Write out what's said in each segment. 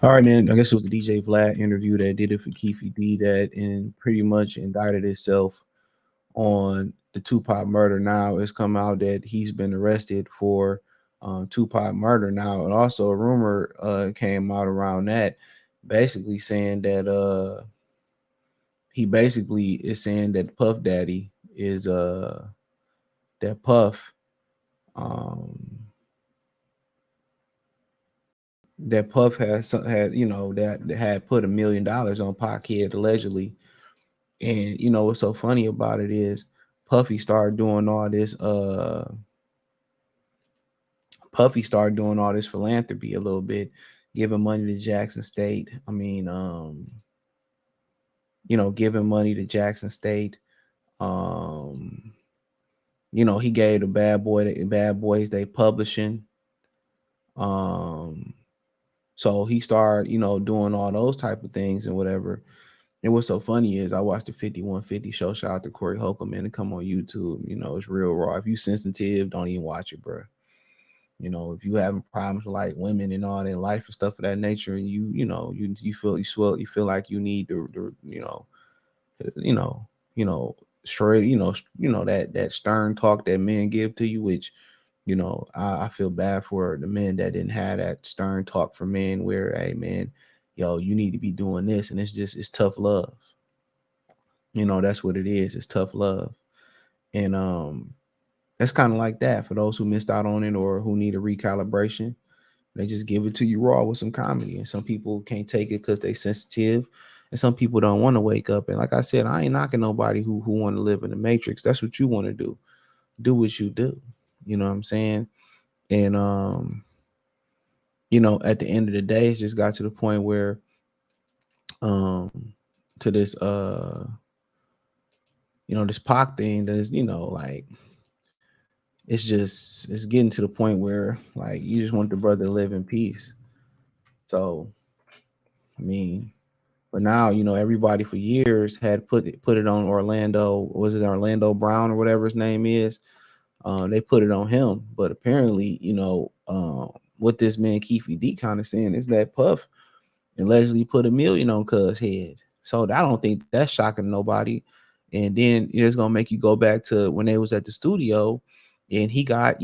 All right, man. I guess it was the DJ Vlad interview that did it for Keefe D that and pretty much indicted itself on the Tupac murder. Now it's come out that he's been arrested for Tupac murder. Now, and also a rumor came out around that, basically saying that he basically is saying that Puff Daddy is that Puff um that Puff had that had put $1 million on Pac head allegedly. And what's so funny about it is Puffy started doing all this Puffy started doing all this philanthropy a little bit, giving money to Jackson State. I mean, giving money to Jackson State. Um, he gave the Bad Boys They Publishing. Um, so he started, doing all those type of things and whatever. And what's so funny is I watched the 5150 show. Shout out to Corey Holcomb, man, to come on YouTube. It's real raw. If you sensitive, don't even watch it, bro. If you having problems with like women and all that life and stuff of that nature, and you feel like you need you know, straight, that stern talk that men give to you, which I feel bad for the men that didn't have that stern talk for men where, hey man, you need to be doing this, and it's tough love. That's what it is. It's tough love. And that's kind of like that for those who missed out on it or who need a recalibration. They just give it to you raw with some comedy. And some people can't take it because they sensitive. And some people don't want to wake up. And like I said, I ain't knocking nobody who want to live in the matrix. That's what you want to do. Do what you do. You know what I'm saying? And at the end of the day, it's just got to the point where to this this Pac thing that is, like it's getting to the point where like you just want the brother to live in peace. So I mean, but now everybody for years had put it on Orlando. Was it Orlando Brown or whatever his name is? They put it on him, but apparently what this man Keefe D kind of saying is that Puff allegedly put $1 million on Cuz head. So I don't think that's shocking to nobody. And then it's gonna make you go back to when they was at the studio, and he got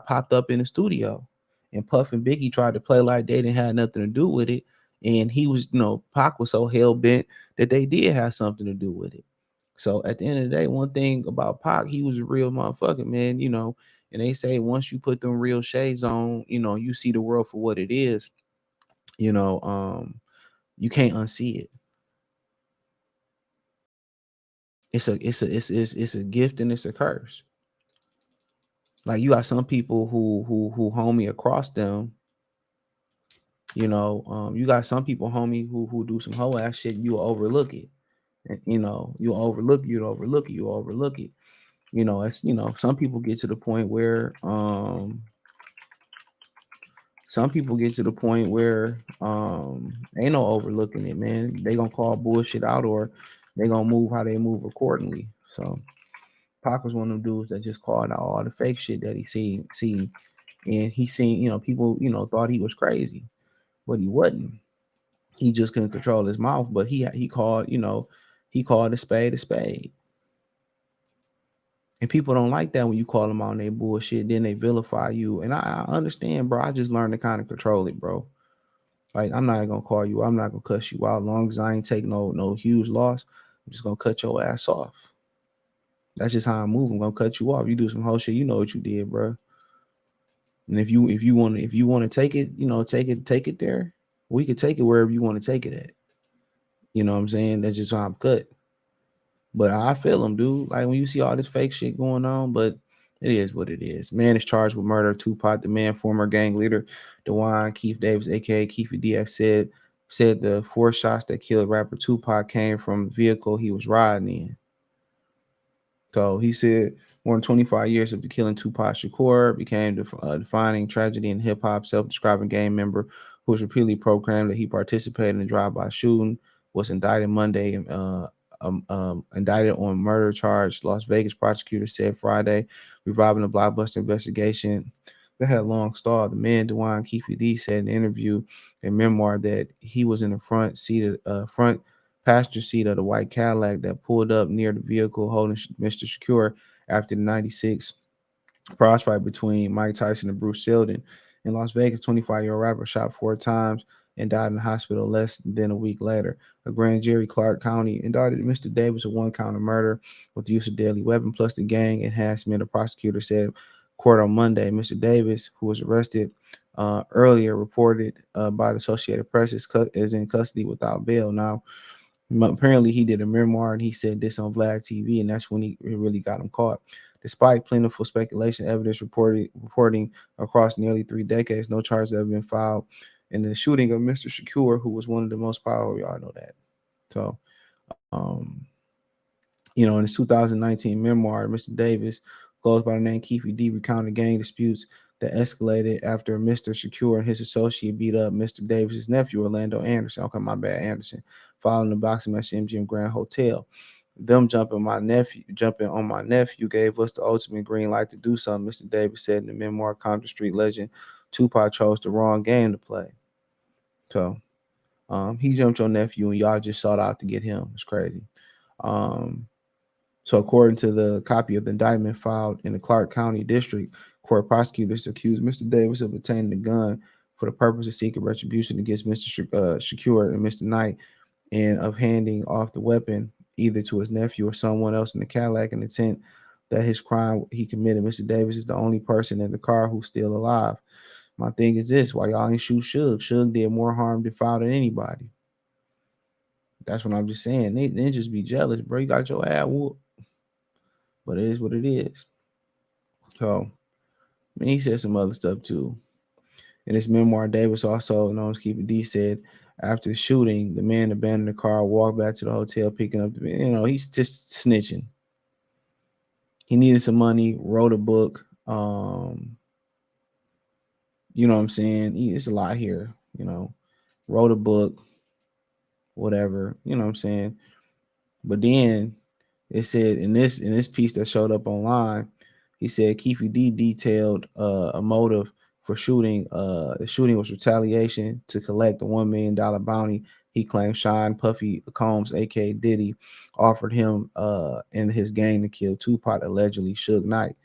popped up in the studio, and Puff and Biggie tried to play like they didn't have nothing to do with it, and he was Pac was so hell bent that they did have something to do with it. So at the end of the day, one thing about Pac, he was a real motherfucker, man. And they say once you put them real shades on, you see the world for what it is. You know, you can't unsee it. It's a gift and it's a curse. Like you got some people who homie across them. You got some people homie who do some hoe ass shit. You overlook it. And, you overlook it. It's some people get to the point where ain't no overlooking it, man. They gonna call bullshit out or they gonna move how they move accordingly. So Pac was one of them dudes that just called out all the fake shit that he seen, and he seen, people, thought he was crazy, but he wasn't. He just couldn't control his mouth, but he called a spade a spade. And people don't like that when you call them on their bullshit, then they vilify you. And I understand, bro. I just learned to kind of control it, bro. Like I'm not gonna call you. I'm not gonna cuss you out. As long as I ain't take no huge loss, I'm just gonna cut your ass off. That's just how I move. I'm gonna cut you off. You do some whole shit, you know what you did, bro. And if you want to take it, take it there. We could take it wherever you want to take it at. You know what I'm saying? That's just how I'm cut. But I feel them, dude. Like when you see all this fake shit going on, but it is what it is. Man is charged with murder of Tupac, the man, former gang leader, Dewan Keith Davis, aka Keefe DF, said the 4 shots that killed rapper Tupac came from the vehicle he was riding in. So he said more than 25 years after killing Tupac Shakur became the defining tragedy in hip hop. Self-describing gang member who was repeatedly proclaimed that he participated in a drive-by shooting was indicted Monday. Indicted on murder charge. Las Vegas prosecutors said Friday, reviving a blockbuster investigation that had long stalled. The man, Dewan Keefe D, said in an interview and memoir that he was in the front passenger seat of the white Cadillac that pulled up near the vehicle holding Mr. Shakur after the 96 prize fight between Mike Tyson and Bruce Seldon. In Las Vegas, 25-year-old rapper shot 4 times and died in the hospital less than a week later. A grand jury Clark County indicted Mr. Davis with one count of murder with the use of deadly weapon plus the gang enhancement. A prosecutor said court on Monday. Mr. Davis, who was arrested earlier, reported by the Associated Press, is in custody without bail. Now, apparently, he did a memoir and he said this on Vlad TV, and that's when he really got him caught. Despite plentiful speculation, evidence reporting across nearly 3 decades, no charges have been filed in the shooting of Mr. Shakur, who was one of the most powerful. Y'all know that. So, in his 2019 memoir, Mr. Davis goes by the name Keefe D, recounted gang disputes that escalated after Mr. Shakur and his associate beat up Mr. Davis's nephew, Orlando Anderson. Okay, my bad, Anderson, following the boxing match at MGM Grand Hotel. Them jumping on my nephew gave us the ultimate green light to do something, Mr. Davis said in the memoir. Compton Street legend Tupac chose the wrong game to play. So he jumped your nephew and y'all just sought out to get him. It's crazy. So according to the copy of the indictment filed in the Clark County District Court, prosecutors accused Mr. Davis of obtaining the gun for the purpose of seeking retribution against Mr. Shakur and Mr. Knight, and of handing off the weapon either to his nephew or someone else in the Cadillac in the intent that his crime he committed. Mr. Davis is the only person in the car who's still alive. My thing is this: why y'all ain't shoot Suge? Suge did more harm than foul than anybody. That's what I'm just saying. They just be jealous, bro. You got your ass whooped, but it is what it is. So, I mean, he said some other stuff too. In his memoir, Davis, also known as Keefe D, said after the shooting, the man abandoned the car, walked back to the hotel, picking up the, he's just snitching. He needed some money, wrote a book. You know what I'm saying? It's a lot here, wrote a book, whatever, you know what I'm saying? But then it said in this piece that showed up online, he said Keefe D detailed a motive for shooting. The shooting was retaliation to collect a $1 million bounty he claimed Sean Puffy Combs, aka Diddy, offered him and his gang to kill Tupac, allegedly Suge Knight.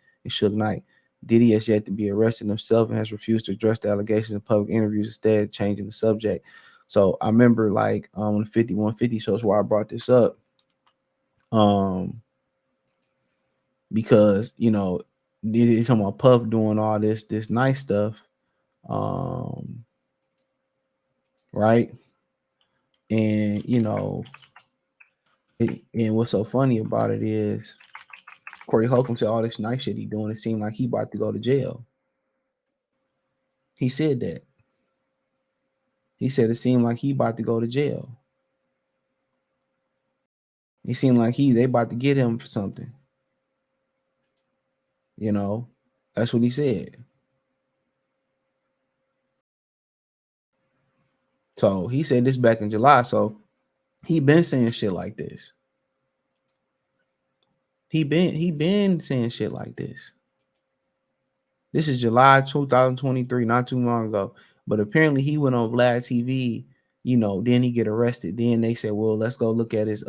Diddy has yet to be arrested himself and has refused to address the allegations in public interviews, instead changing the subject. So I remember like on the 5150 shows where I brought this up. Because they talking about Puff doing all this nice stuff, right? And and what's so funny about it is Corey Holcomb said all this nice shit he doing. It seemed like he about to go to jail. He said that. He said it seemed like he about to go to jail. It seemed like they about to get him for something. That's what he said. So he said this back in July. So he been saying shit like this. He been saying shit like this. This is July 2023, not too long ago. But apparently he went on Vlad TV, then he get arrested. Then they said, well, let's go look at his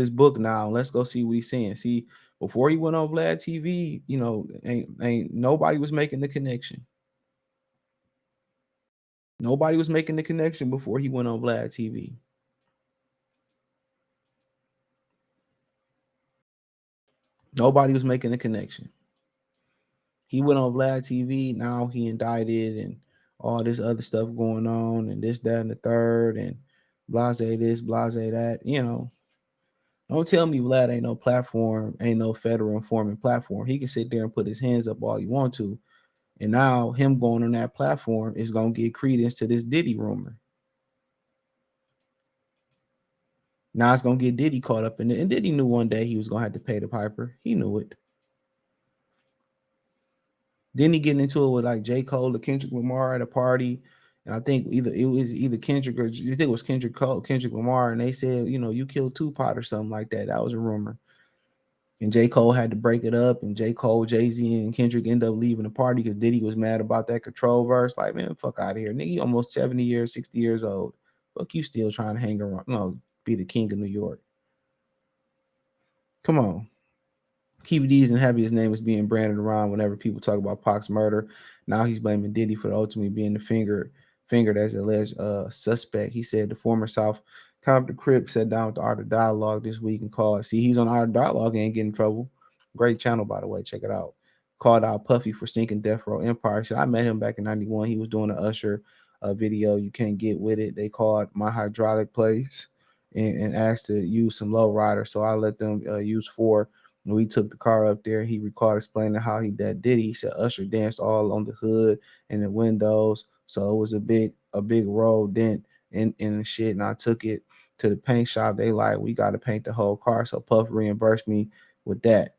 book now. Let's go see what he's saying. See, before he went on Vlad TV, ain't nobody was making the connection. Nobody was making the connection before he went on Vlad TV. Nobody was making the connection. He went on Vlad TV. Now he indicted and all this other stuff going on and this, that, and the third and blase this, blase that. Don't tell me Vlad ain't no platform, ain't no federal informant platform. He can sit there and put his hands up all he want to. And now him going on that platform is going to get credence to this Diddy rumor. Now it's going to get Diddy caught up in it. And Diddy knew one day he was going to have to pay the piper. He knew it. Then he getting into it with like J. Cole or Kendrick Lamar at a party. And I think it was either Kendrick or I think it was Kendrick Lamar. And they said, you killed Tupac or something like that. That was a rumor. And J. Cole had to break it up, and J. Cole, Jay-Z, and Kendrick ended up leaving the party because Diddy was mad about that control verse. Like, man, fuck out of here. Nigga, you almost 70 years, 60 years old. Fuck, you still trying to hang around, no, be the king of New York. Come on. Keef D's and Heavy, his name is being branded around whenever people talk about Pac's murder. Now he's blaming Diddy for ultimately being the fingered as alleged suspect. He said the former South Compton Crip sat down with the Art of Dialogue this week and called. See, he's on Art of Dialogue and ain't getting in trouble. Great channel, by the way. Check it out. Called out Puffy for sinking Death Row Empire. So I met him back in '91. He was doing an Usher video. You can't get with it. They called my hydraulic place and asked to use some low rider. So I let them use four. When we took the car up there, he recalled explaining how he that did. He said Usher danced all on the hood and the windows, so it was a big roll dent in the shit. And I took it to the paint shop. They like, we got to paint the whole car. So Puff reimbursed me with that.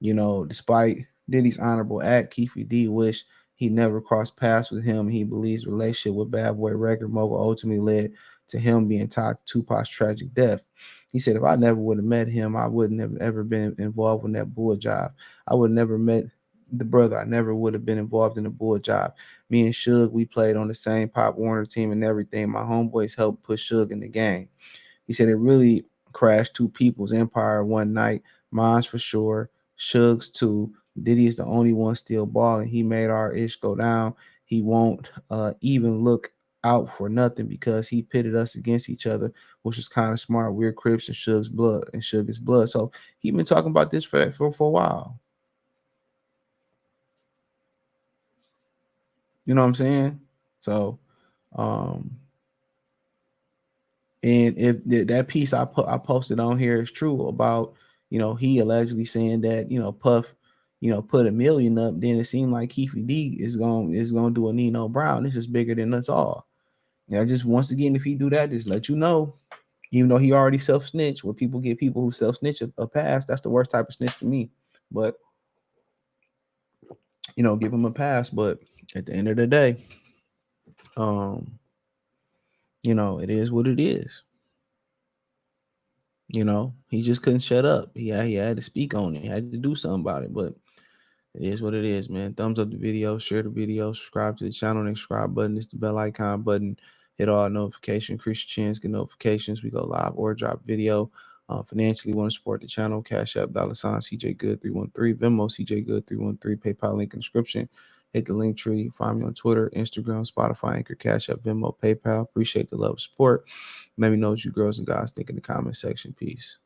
Despite Diddy's honorable act, Keef D wished he never crossed paths with him. He believes the relationship with Bad Boy record mogul ultimately led to him being tied to Tupac's tragic death. He said, if I never would have met him, I wouldn't have ever been involved in that bull job. I would have never met the brother. I never would have been involved in the bull job. Me and Suge, we played on the same Pop Warner team and everything. My homeboys helped push Suge in the game. He said it really crashed two people's empire one night. Mine's for sure. Suge's too. Diddy is the only one still balling. He made our ish go down. He won't even look out for nothing because he pitted us against each other, which is kind of smart. We're Crips and Suge's blood and Suge's blood. So he been talking about this for a while. You know what I'm saying? So, um, and if that piece I posted on here is true about, he allegedly saying that, Puff, put a million up, then it seemed like Keefe D is gonna do a Nino Brown. This is bigger than us all. Yeah, just once again, if he do that, just let you know, even though he already self snitch, where people get people who self snitch a pass, that's the worst type of snitch to me. But give him a pass. But at the end of the day, um, it is what it is. He just couldn't shut up. He had to speak on it. He had to do something about it. But it is what it is, man. Thumbs up the video, share the video, subscribe to the channel. The subscribe button is the bell icon button. Hit all notifications, increase your chance, get notifications. We go live or drop video. Financially, want to support the channel? Cash App, $ CJ Good 313, Venmo CJ Good 313, PayPal link in the description. Hit the link tree. Find me on Twitter, Instagram, Spotify, Anchor, Cash App, Venmo, PayPal. Appreciate the love and support. Let me know what you girls and guys think in the comment section. Peace.